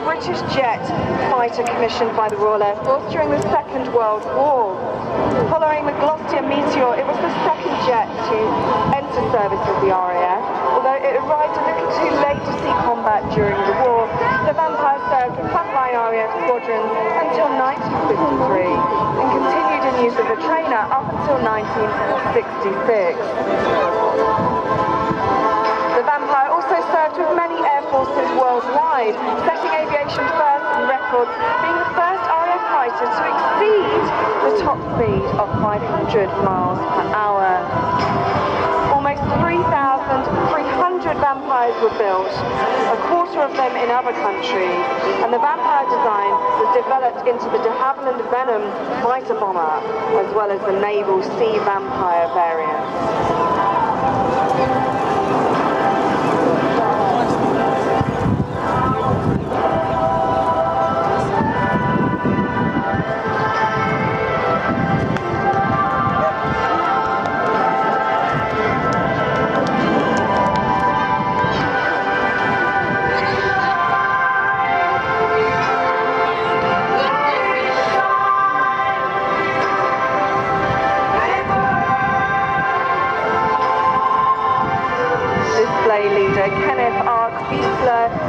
British jet fighter commissioned by the Royal Air Force during the Second World War. Following the Gloucester Meteor, it was the second jet to enter service with the RAF. Although it arrived a little too late to see combat during the war, the Vampire served with frontline RAF squadrons until 1953 and continued in use as a trainer up until 1966. The Vampire also served with many air forces worldwide, setting aviation first and records, being the first RAF fighter to exceed the top speed of 500 miles per hour. Almost 3,300 Vampires were built, a quarter of them in other countries, and the Vampire design was developed into the de Havilland Venom fighter bomber, as well as the naval Sea Vampire variants.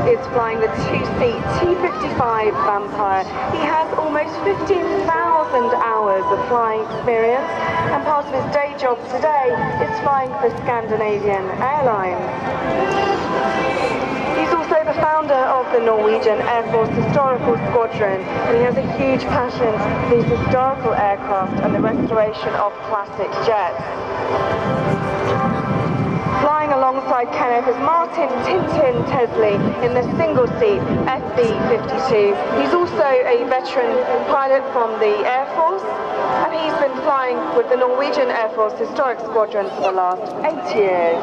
Is flying the two-seat T-55 Vampire. He has almost 15,000 hours of flying experience, and part of his day job today is flying for Scandinavian Airlines. He's also the founder of the Norwegian Air Force Historical Squadron, and he has a huge passion for these historical aircraft and the restoration of classic jets. Flying alongside Kenneth is Martin Tintin Tesley in the single-seat FB-52. He's also a veteran pilot from the Air Force, and he's been flying with the Norwegian Air Force Historic Squadron for the last 8 years.